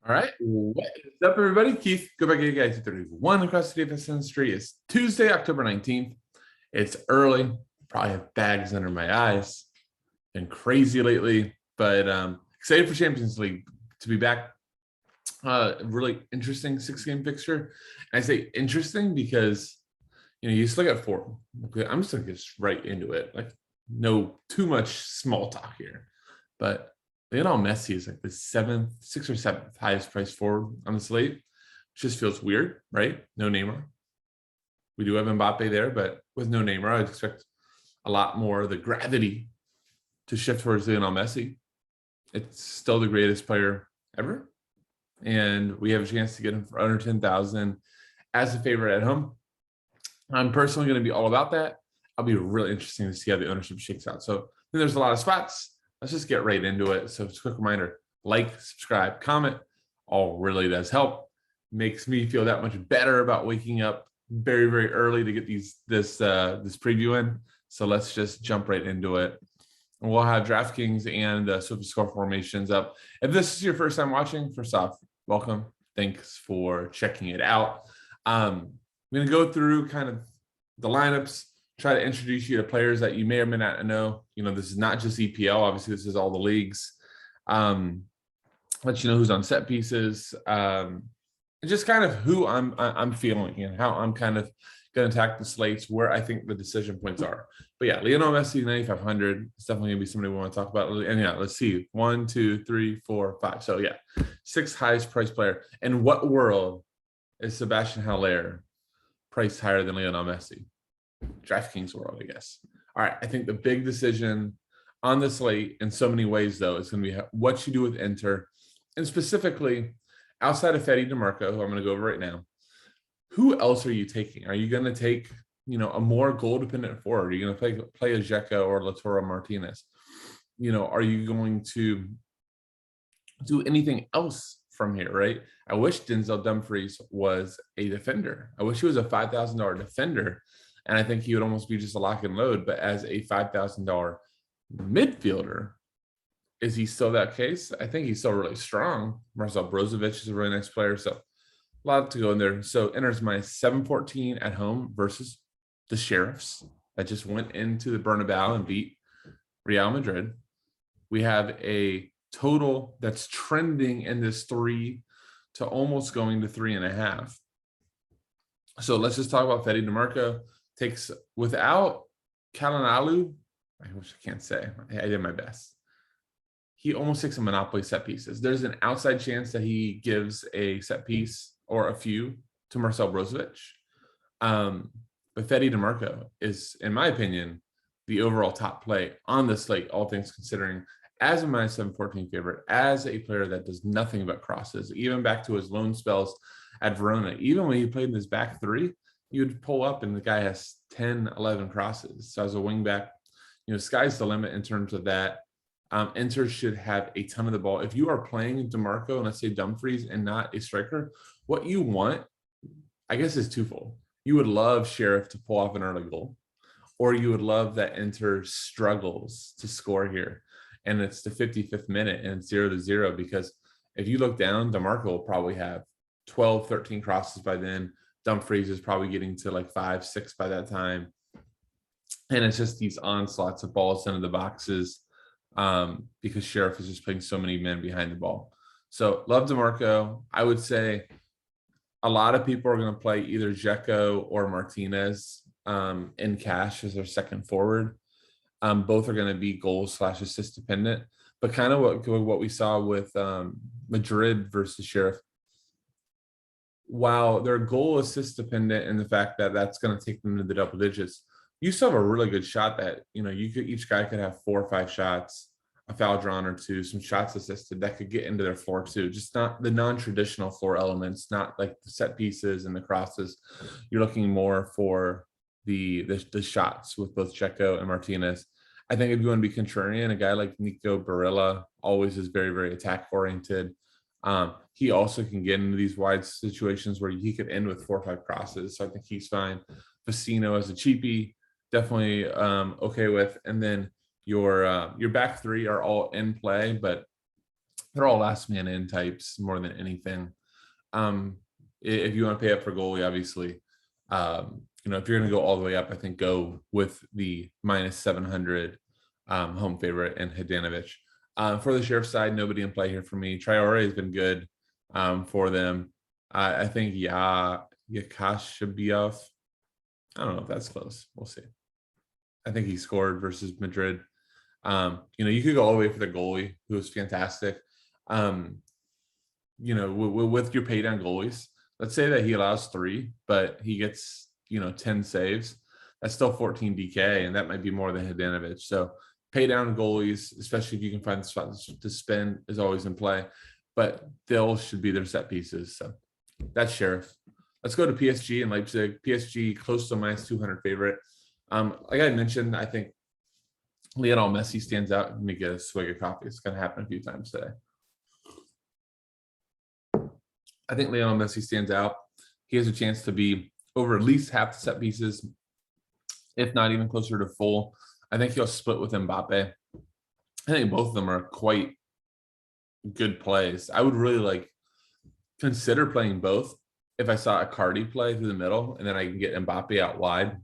All right, what is up, everybody? Keith, go back again, guys. 31 across the DFS industry. It's Tuesday, October 19th. It's early. Probably have bags under my eyes. Been crazy lately, but excited for Champions League to be back. Really interesting 6-game fixture. And I say interesting because you just look at form. Okay, I'm just gonna get right into it. Like, no too much small talk here, but Lionel Messi is like the sixth or seventh highest priced forward on the slate, which just feels weird, right? No Neymar. We do have Mbappe there, but with no Neymar, I'd expect a lot more of the gravity to shift towards Lionel Messi. It's still the greatest player ever, and we have a chance to get him for under 10,000 as a favorite at home. I'm personally going to be all about that. I'll be really interesting to see how the ownership shakes out. So then there's a lot of spots. Let's just get right into it. So it's a quick reminder, like, subscribe, comment, all really does help. Makes me feel that much better about waking up very, very early to get this preview in. So let's just jump right into it. And we'll have Draftkings and SwiftScore formations up. If this is your first time watching, first off, welcome. Thanks for checking it out. I'm going to go through kind of the lineups, try to introduce you to players that you may or may not know. This is not just EPL. Obviously, this is all the leagues. Let you know who's on set pieces, and just kind of who I'm feeling and how I'm kind of going to attack the slates, where I think the decision points are. But yeah, Lionel Messi, 9,500. It's definitely going to be somebody we want to talk about. And yeah, let's see. 1, 2, 3, 4, 5. So yeah, 6th highest priced player. In what world is Sebastian Haller priced higher than Lionel Messi? Draftkings world, I guess. All right, I think the big decision on the slate in so many ways, though, is going to be what you do with Inter, and specifically outside of Fede DeMarco, who I'm going to go over right now. Who else are you taking? Are you going to take a more goal-dependent forward? Are you going to play a Dzeko or Lautaro Martinez? Are you going to do anything else from here, right? I wish Denzel Dumfries was a defender. I wish he was a $5,000 defender. And I think he would almost be just a lock and load. But as a $5,000 midfielder, is he still that case? I think he's still really strong. Marcel Brozovic is a really nice player. So a lot to go in there. So enters my 7-14 at home versus the Sheriffs that just went into the Bernabeu and beat Real Madrid. We have a total that's trending in this 3 to almost going to 3.5. So let's just talk about Fede DeMarco. Takes without Calhanoglu, I wish I can't say. I did my best. He almost takes a monopoly set pieces. There's an outside chance that he gives a set piece or a few to Marcel Brozovic. But Fede DeMarco is, in my opinion, the overall top play on the slate, all things considering, as a minus 714 favorite, as a player that does nothing but crosses, even back to his loan spells at Verona. Even when he played in his back three, you'd pull up and the guy has 10, 11 crosses. So as a wing back, sky's the limit in terms of that. Inter should have a ton of the ball. If you are playing DeMarco and let's say Dumfries and not a striker, what you want, I guess, is twofold. You would love Sheriff to pull off an early goal, or you would love that Inter struggles to score here. And it's the 55th minute and it's 0-0, because if you look down, DeMarco will probably have 12, 13 crosses by then. Dumfries is probably getting to like 5, 6 by that time. And it's just these onslaughts of balls into the boxes because Sheriff is just putting so many men behind the ball. So love DeMarco. I would say a lot of people are going to play either Dzeko or Martinez in cash as their second forward. Both are going to be goal/assist dependent. But kind of what we saw with Madrid versus Sheriff, while they're goal assist dependent in the fact that that's going to take them to the double digits, you still have a really good shot that, each guy could have 4 or 5 shots, a foul drawn or 2, some shots assisted that could get into their floor too. Just not the non-traditional floor elements, not like the set pieces and the crosses. You're looking more for the shots with both Dzeko and Martinez. I think if you want to be contrarian, a guy like Nico Barella always is very, very attack oriented. He also can get into these wide situations where he could end with 4 or 5 crosses. So I think he's fine. Vecino as a cheapie, definitely okay with. And then your back three are all in play, but they're all last man in types more than anything. If you want to pay up for goalie, obviously, if you're going to go all the way up, I think go with the minus 700 home favorite and Hadanovic. For the Sheriff side, nobody in play here for me. Traore has been good for them. I think Yakashabiev. I don't know if that's close. We'll see. I think he scored versus Madrid. You could go all the way for the goalie, who was fantastic. With your pay down goalies, let's say that he allows 3, but he gets 10 saves. That's still 14 DK, and that might be more than Hadanovic. So pay down goalies, especially if you can find the spot to spend, is always in play. But they'll should be their set pieces. So that's Sheriff. Let's go to PSG and Leipzig. PSG close to minus 200 favorite. Like I mentioned, I think Lionel Messi stands out. Let me get a swig of coffee. It's going to happen a few times today. I think Lionel Messi stands out. He has a chance to be over at least half the set pieces, if not even closer to full. I think he'll split with Mbappe. I think both of them are quite good plays. I would really consider playing both if I saw a Cardi play through the middle, and then I can get Mbappe out wide,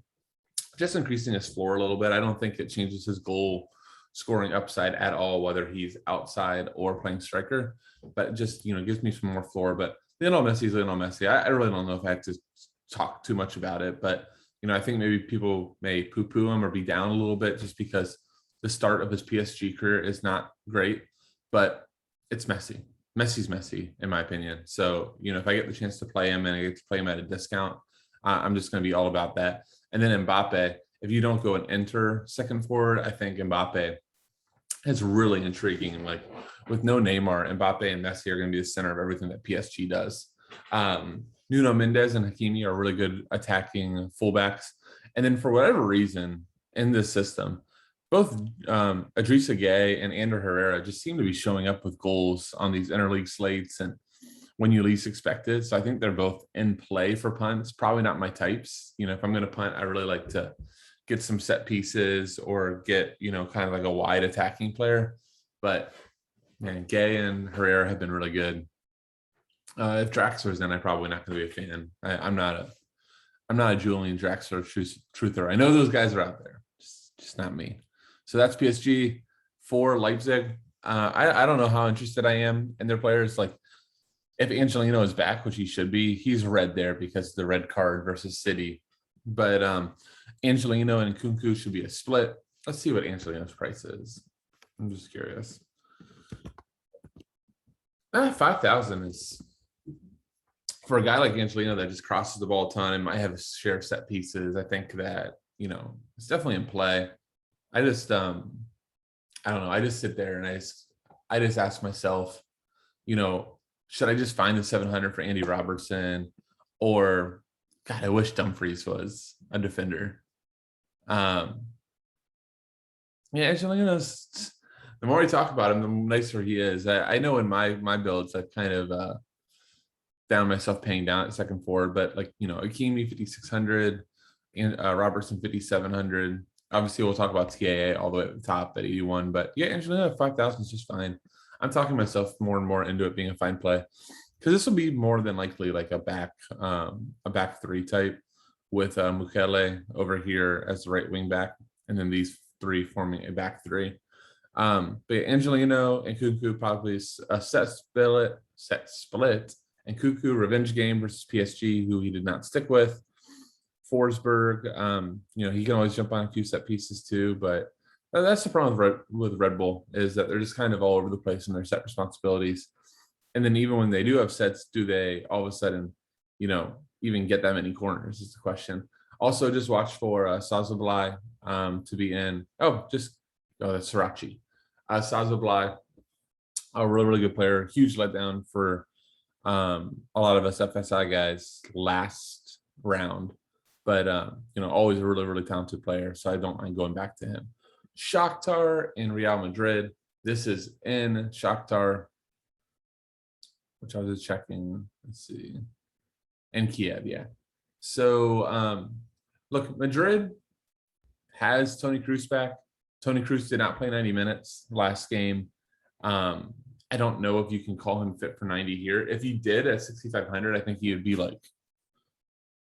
just increasing his floor a little bit. I don't think it changes his goal scoring upside at all, whether he's outside or playing striker, but just, gives me some more floor. But Lionel Messi is Lionel Messi. I really don't know if I have to talk too much about it, but, I think maybe people may poo-poo him or be down a little bit just because the start of his PSG career is not great, but it's Messi. Messi's Messi, in my opinion. So, if I get the chance to play him and I get to play him at a discount, I'm just going to be all about that. And then Mbappe, if you don't go and enter second forward, I think Mbappe is really intriguing. With no Neymar, Mbappe and Messi are going to be the center of everything that PSG does. Nuno Mendes and Hakimi are really good attacking fullbacks. And then for whatever reason in this system, both Idrissa Gueye and Ander Herrera just seem to be showing up with goals on these interleague slates and when you least expect it. So I think they're both in play for punts. Probably not my types. If I'm going to punt, I really like to get some set pieces or get, kind of like a wide attacking player. But man, Gueye and Herrera have been really good. If Draxler's in, I'm probably not going to be a fan. I'm not a Julian Draxler truther. I know those guys are out there, just not me. So that's PSG. For Leipzig, I don't know how interested I am in their players. If Angelino is back, which he should be, he's red there because of the red card versus City. But Angelino and Nkunku should be a split. Let's see what Angelino's price is. I'm just curious. 5,000 is, for a guy like Angelino that just crosses the ball a ton and might have a share of set pieces, I think that, it's definitely in play. I just, I don't know. I just sit there and I just ask myself, should I just find the 700 for Andy Robertson, or God, I wish Dumfries was a defender. Angelino's, the more we talk about him, the nicer he is. I know in my builds, I've kind of found myself paying down at second forward, but Hakimi 5,600 and Robertson 5,700. Obviously, we'll talk about TAA all the way at the top at 81, but Angelino 5,000 is just fine. I'm talking myself more and more into it being a fine play, because this will be more than likely a back three type with Mukele over here as the right wing back, and then these three forming a back three. But Angelino and Nkunku probably a set split, and Nkunku revenge game versus PSG, who he did not stick with. Forsberg, he can always jump on a few set pieces too, but that's the problem with Red Bull, is that they're just kind of all over the place in their set responsibilities. And then even when they do have sets, do they all of a sudden, even get that many corners is the question. Also, just watch for Sazably to be in. That's Sriracha. Sazably, a really, really good player. Huge letdown for a lot of us FSI guys last round. But, always a really, really talented player. So I don't mind going back to him. Shakhtar and Real Madrid. This is in Shakhtar, which I was just checking. Let's see. And Kiev, yeah. So, look, Madrid has Toni Kroos back. Toni Kroos did not play 90 minutes last game. I don't know if you can call him fit for 90 here. If he did at 6,500, I think he would be like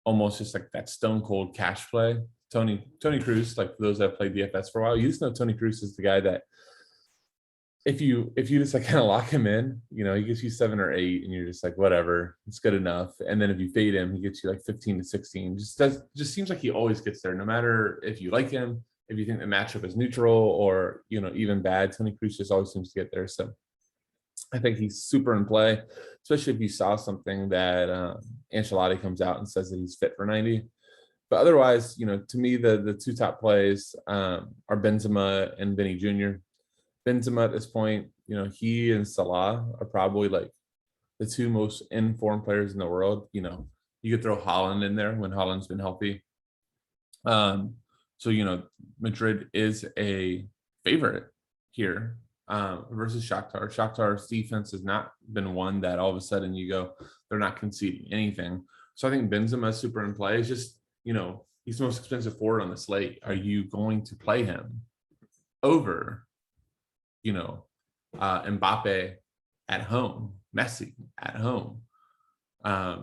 almost just like that stone cold cash play. Tony Cruz, like for those that have played DFS for a while, you just know Tony Cruz is the guy that if you just like kind of lock him in, he gets you 7 or 8 and you're just like, whatever, it's good enough. And then if you fade him, he gets you like 15 to 16. Just seems like he always gets there, no matter if you like him, if you think the matchup is neutral or, even bad. Tony Cruz just always seems to get there. So I think he's super in play, especially if you saw something that Ancelotti comes out and says that he's fit for 90. But otherwise, to me, the two top plays are Benzema and Vinny Jr. Benzema at this point, he and Salah are probably like the two most informed players in the world. You could throw Haaland in there when Haaland's been healthy. So, Madrid is a favorite here versus Shakhtar. Shakhtar's defense has not been one that all of a sudden you go, they're not conceding anything. So I think Benzema is super in play. It's just, he's the most expensive forward on the slate. Are you going to play him over, Mbappe at home, Messi at home? I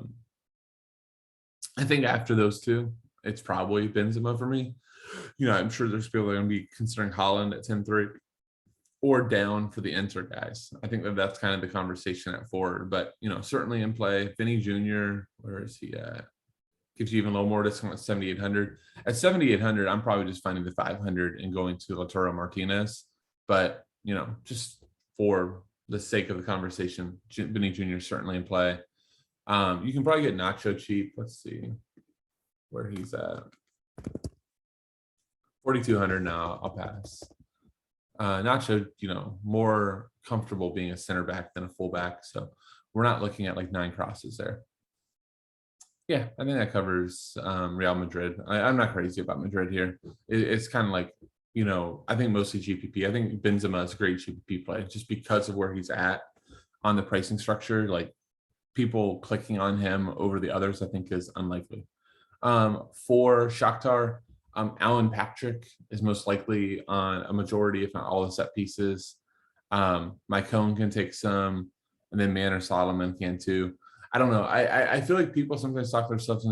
think after those two, it's probably Benzema for me. I'm sure there's people that are going to be considering Haaland at 10-3 or down for the Inter guys. I think that's kind of the conversation at forward, but certainly in play. Vinny Jr., where is he at? Gives you even a little more discount at 7,800. At 7,800, I'm probably just finding the 500 and going to Lautaro Martinez. But just for the sake of the conversation, Vinny Jr. is certainly in play. You can probably get Nacho cheap. Let's see where he's at. 4,200 now. I'll pass. Nacho, more comfortable being a center back than a fullback. So we're not looking at like 9 crosses there. Yeah, I think that covers Real Madrid. I'm not crazy about Madrid here. It's kind of like, I think mostly GPP. I think Benzema is a great GPP play just because of where he's at on the pricing structure. Like people clicking on him over the others, I think is unlikely. For Shakhtar, Alan Patrick is most likely on a majority, if not all, the set pieces. Mycone can take some, and then Man or Solomon can too. I don't know. I feel like people sometimes talk themselves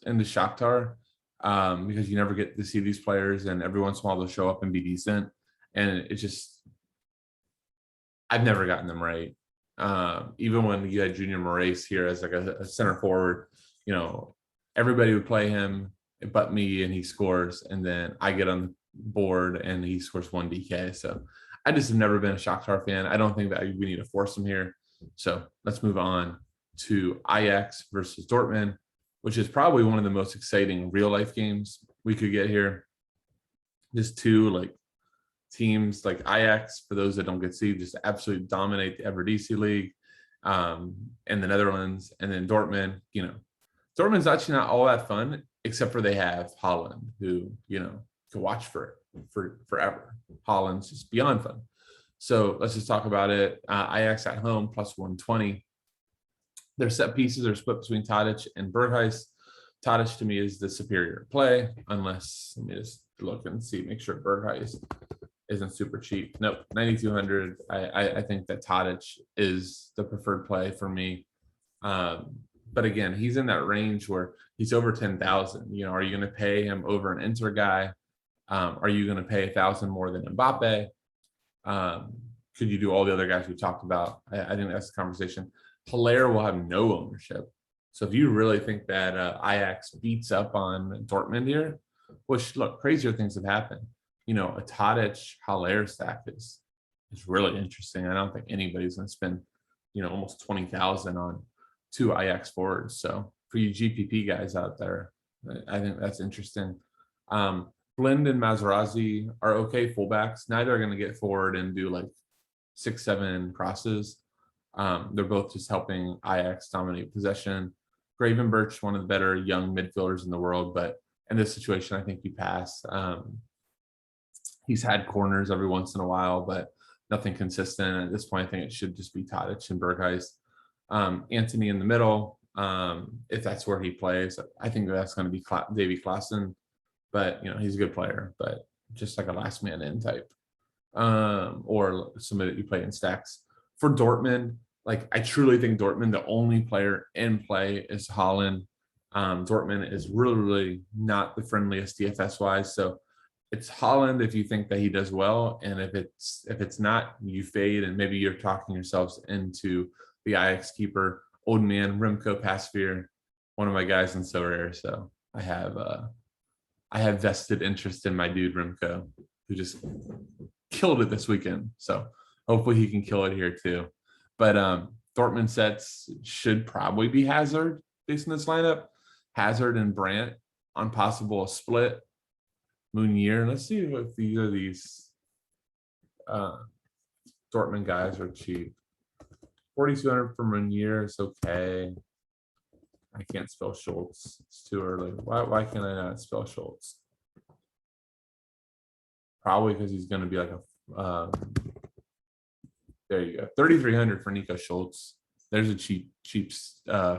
into Shakhtar because you never get to see these players, and every once in a while they'll show up and be decent. And it's just, I've never gotten them right. Even when you had Junior Moraes here as like a center forward, everybody would play him but me, and he scores, and then I get on the board and he scores 1 DK. So I just have never been a Shakhtar fan. I don't think that we need to force him here. So let's move on to Ajax versus Dortmund, which is probably one of the most exciting real life games we could get here. Just two like teams like Ajax, for those that don't get to see, just absolutely dominate the Eredivisie League in the Netherlands, and then Dortmund. Dortmund's actually not all that fun, except for they have Haaland, who to watch for forever. Haaland's just beyond fun. So let's just talk about it. Ajax at home plus 120. Their set pieces are split between Tadic and Berghuis. Tadic to me is the superior play, unless let me just look and see, make sure Berghuis isn't super cheap. Nope, 9,200. I think that Tadic is the preferred play for me. But again, he's in that range where he's over 10,000. Are you going to pay him over an Inter guy? Are you going to pay 1,000 more than Mbappe? Could you do all the other guys we talked about? I think that's the conversation. Hilaire will have no ownership. So if you really think that Ajax beats up on Dortmund here, which look, crazier things have happened. A Tadic Hilaire stack is really interesting. I don't think anybody's going to spend, almost 20,000 on 2 Ajax forwards. So for you GPP guys out there, I think that's interesting. Blind and Materazzi are okay fullbacks. Neither are going to get forward and do like 6-7 crosses. They're both just helping Ajax dominate possession. Gravenberch, one of the better young midfielders in the world, but in this situation, I think you pass. He's had corners every once in a while, but nothing consistent. At this point, I think it should just be Tadic and Berghuis. Anthony in the middle, if that's where he plays. I think that's going to be Davy Klaassen, but he's a good player, but just like a last man in type, or somebody that you play in stacks. For Dortmund, like I truly think Dortmund, the only player in play is Haaland. Dortmund is really, really not the friendliest DFS wise. So it's Haaland if you think that he does well, and if it's not, you fade, and maybe you're talking yourselves into the Ajax keeper, old man Remco Pasveer, one of my guys in So Rare. So I have vested interest in my dude Remco, who just killed it this weekend. So hopefully he can kill it here too. But Dortmund sets should probably be Hazard based on this lineup. Hazard and Brandt on possible split. Meunier. Let's see if either of these Dortmund guys are cheap. 4,200 for Meunier is okay. I can't spell Schultz. It's too early. Why can't I not spell Schultz? Probably because he's going to be like a. There you go. 3,300 for Nico Schultz. There's a cheap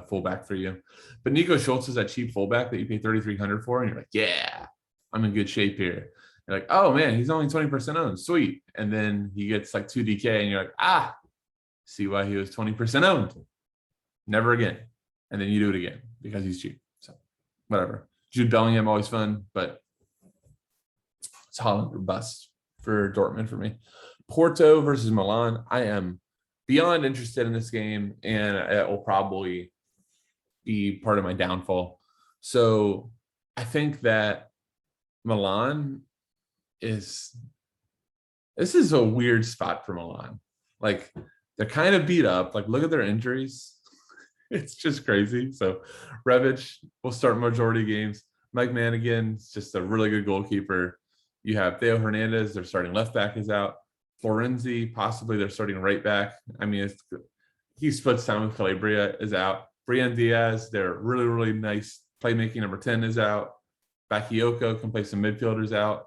fullback for you. But Nico Schultz is that cheap fullback that you pay 3,300 for, and you're like, yeah, I'm in good shape here. You're like, oh man, he's only 20% owned. Sweet. And then he gets like 2 DK, and you're like, see why he was 20% owned. Never again. And then you do it again because he's cheap. So whatever. Jude Bellingham, always fun, but it's Haaland or bust for Dortmund for me. Porto versus Milan. I am beyond interested in this game, and it will probably be part of my downfall. So I think that Milan this is a weird spot for Milan. Like they're kind of beat up. Like look at their injuries. It's just crazy. So Rebic will start majority games. Mike Manigan is just a really good goalkeeper. You have Theo Hernandez, their starting left back is out. Florenzi, possibly their starting right back. I mean, he splits time with Calabria, is out. Brian Diaz, their really, really nice playmaking number 10 is out. Bakayoko can play some midfielders out.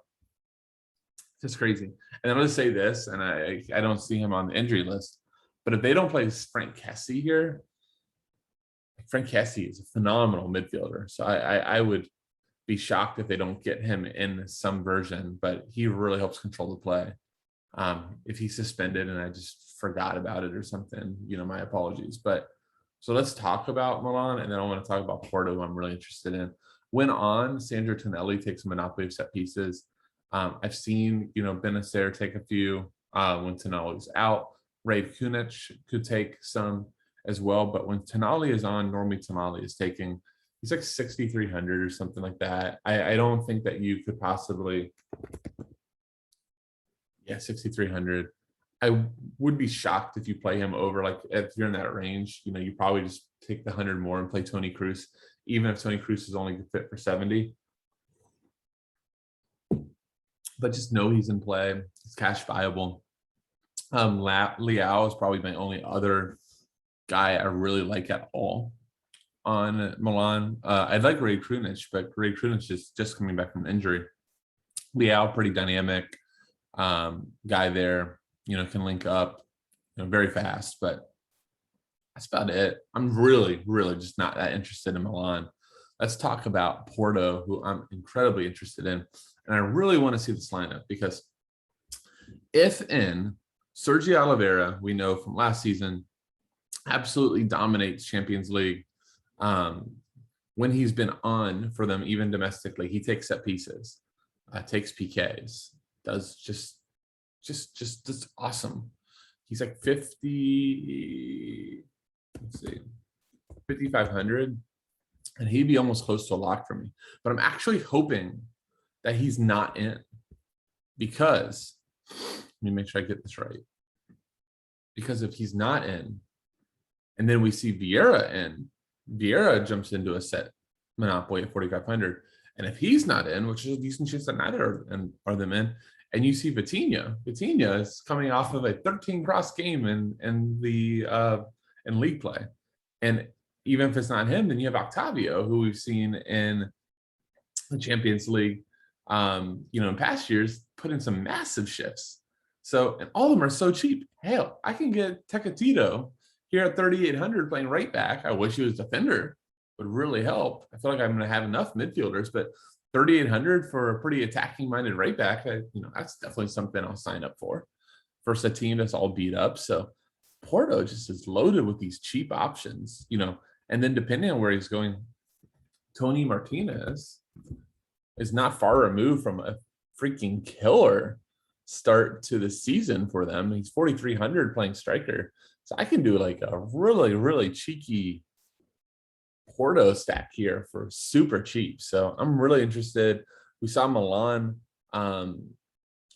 Just crazy. And I'll just say this, and I don't see him on the injury list, but if they don't play Frank Kessie here, Frank Kessie is a phenomenal midfielder. So I would be shocked if they don't get him in some version, but he really helps control the play. If he's suspended and I just forgot about it or something, my apologies. But so let's talk about Milan, and then I want to talk about Porto, who I'm really interested in. When on, Sandro Tonelli takes a monopoly of set pieces. I've seen, Benacer take a few when Tonelli's out. Raid Kunic could take some as well, but when Tonali is on, normally Tonali is taking, he's like 6,300 or something like that. I don't think that you could possibly. Yeah, 6,300. I would be shocked if you play him over, like if you're in that range, you probably just take the 100 more and play Tony Cruz, even if Tony Cruz is only fit for 70. But just know he's in play. It's cash viable. Leao is probably my only other guy I really like at all on Milan. I'd like Ray Krunic, but Ray Krunic is just coming back from injury. Leao, pretty dynamic. Guy there, can link up, very fast, but that's about it. I'm really, really just not that interested in Milan. Let's talk about Porto, who I'm incredibly interested in. And I really want to see this lineup because if in Sergio Oliveira, we know from last season, absolutely dominates Champions League. When he's been on for them, even domestically, he takes set pieces, takes PKs, does just awesome. He's like 5,500, and he'd be almost close to a lock for me. But I'm actually hoping that he's not in, because let me make sure I get this right. Because if he's not in, and then we see Vieira in, Vieira jumps into a set monopoly at 4,500. And if he's not in, which is a decent chance that neither are them in, and you see Vitinha is coming off of a 13 cross game in league play. And even if it's not him, then you have Octavio, who we've seen in the Champions League, in past years, put in some massive shifts. So, and all of them are so cheap. Hell, I can get Tecatito here at 3,800 playing right back. I wish he was defender, would really help. I feel like I'm going to have enough midfielders, but 3,800 for a pretty attacking minded right back, that's definitely something I'll sign up for. Versus a team that's all beat up. So Porto just is loaded with these cheap options, and then depending on where he's going, Tony Martinez is not far removed from a freaking killer start to the season for them. He's 4,300 playing striker. So I can do like a really, really cheeky Porto stack here for super cheap. So I'm really interested. We saw Milan on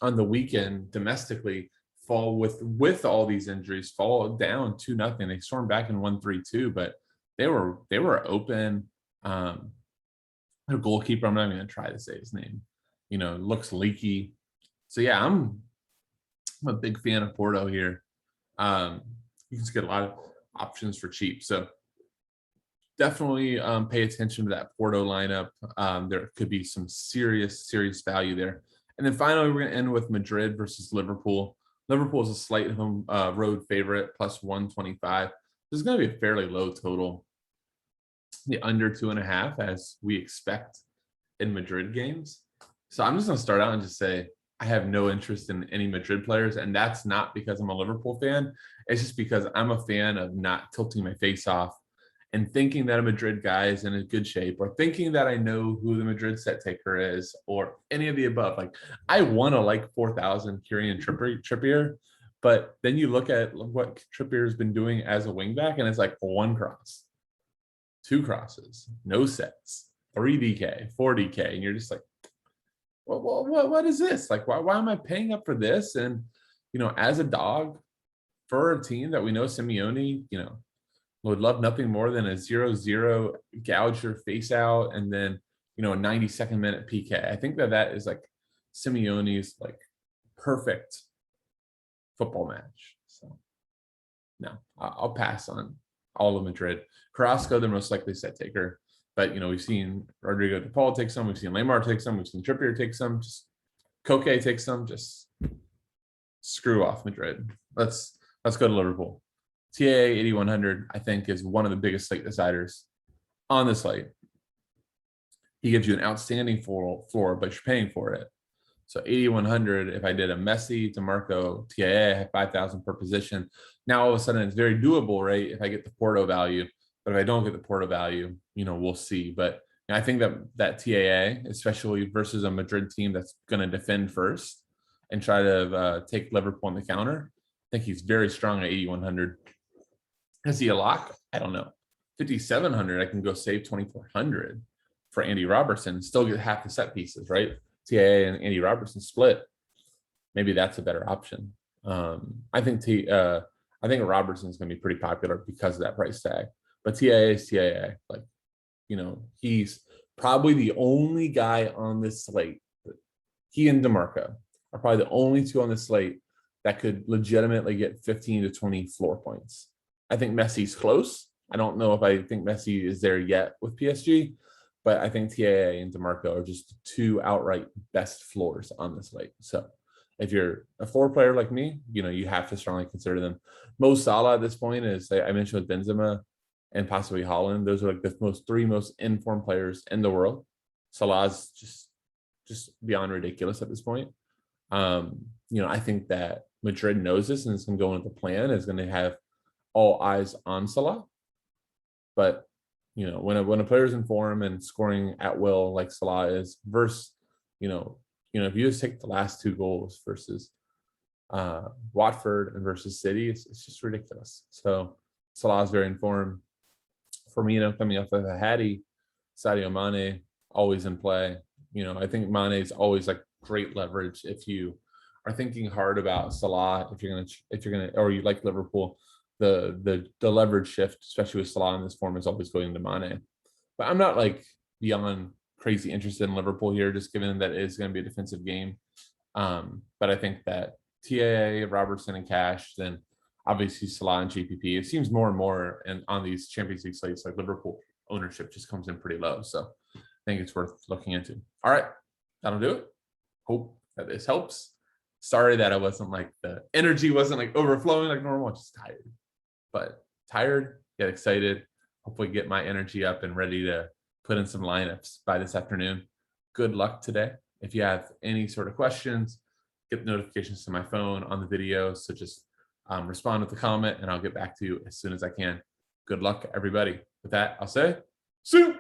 the weekend domestically fall with all these injuries, fall down 2-0. They stormed back and won 3-2, but they were open. Their goalkeeper, I'm not even gonna try to say his name, looks leaky. So yeah, I'm a big fan of Porto here. You can just get a lot of options for cheap. So definitely pay attention to that Porto lineup. There could be some serious value there. And then finally, we're going to end with Madrid versus Liverpool. Liverpool is a slight home road favorite, plus 125. This is going to be a fairly low total. The under 2.5, as we expect in Madrid games. So I'm just going to start out and just say I have no interest in any Madrid players, and that's not because I'm a Liverpool fan. It's just because I'm a fan of not tilting my face off and thinking that a Madrid guy is in a good shape, or thinking that I know who the Madrid set taker is, or any of the above. Like, I want to like 4,000 Kieran Trippier, but then you look at what Trippier has been doing as a wingback, and it's like 1 cross, 2 crosses, no sets, 3 DK, 4 DK, and you're just like, what is this? Like, why am I paying up for this? And, as a dog for a team that we know Simeone, would love nothing more than a 0-0 gouge your face out, and then, a 92nd minute PK. I think that is like Simeone's like perfect football match. So no, I'll pass on all of Madrid. Carrasco, the most likely set taker. But, we've seen Rodrigo de Paul take some. We've seen Lamar take some. We've seen Trippier take some. Just Koke take some. Just screw off Madrid. Let's go to Liverpool. TAA 8,100, I think, is one of the biggest slate deciders on the slate. He gives you an outstanding floor, but you're paying for it. So 8,100, if I did a Messi, DeMarco, TAA, I have 5,000 per position. Now, all of a sudden, it's very doable, right? If I get the Porto value. But if I don't get the Porto value, we'll see. But I think that TAA, especially versus a Madrid team that's going to defend first and try to take Liverpool on the counter, I think he's very strong at 8,100. Is he a lock? I don't know. 5,700, I can go save 2,400 for Andy Robertson, still get half the set pieces, right? TAA and Andy Robertson split. Maybe that's a better option. I think Robertson's going to be pretty popular because of that price tag. But TAA is TAA. Like, he's probably the only guy on this slate. He and DeMarco are probably the only 2 on the slate that could legitimately get 15 to 20 floor points. I think Messi's close. I don't know if I think Messi is there yet with PSG, but I think TAA and DeMarco are just 2 outright best floors on the slate. So if you're a floor player like me, you have to strongly consider them. Mo Salah at this point is, I mentioned with Benzema and possibly Haaland. Those are like the 3 most informed players in the world. Salah's just beyond ridiculous at this point. I think that Madrid knows this and it's going to go into the plan. Is going to have all eyes on Salah. But, when a player's in form and scoring at will like Salah is versus, if you just take the last 2 goals versus Watford and versus City, it's just ridiculous. So Salah's very informed. Firmino coming off of a Hattie, Sadio Mane always in play. I think Mane is always like great leverage if you are thinking hard about Salah. If you're gonna, or you like Liverpool, the leverage shift, especially with Salah in this form, is always going to Mane. But I'm not like beyond crazy interested in Liverpool here, just given that it is going to be a defensive game. But I think that TAA, Robertson, and Cash, then obviously Salah and GPP. It seems more and more, and on these Champions League slates, like Liverpool ownership just comes in pretty low. So I think it's worth looking into. All right, that'll do it. Hope that this helps. Sorry that I wasn't like, the energy wasn't like overflowing like normal. I'm just tired, but tired, get excited. Hopefully get my energy up and ready to put in some lineups by this afternoon. Good luck today. If you have any sort of questions, get notifications to my phone on the video. So just respond with a comment, and I'll get back to you as soon as I can. Good luck, everybody. With that, I'll say, see you.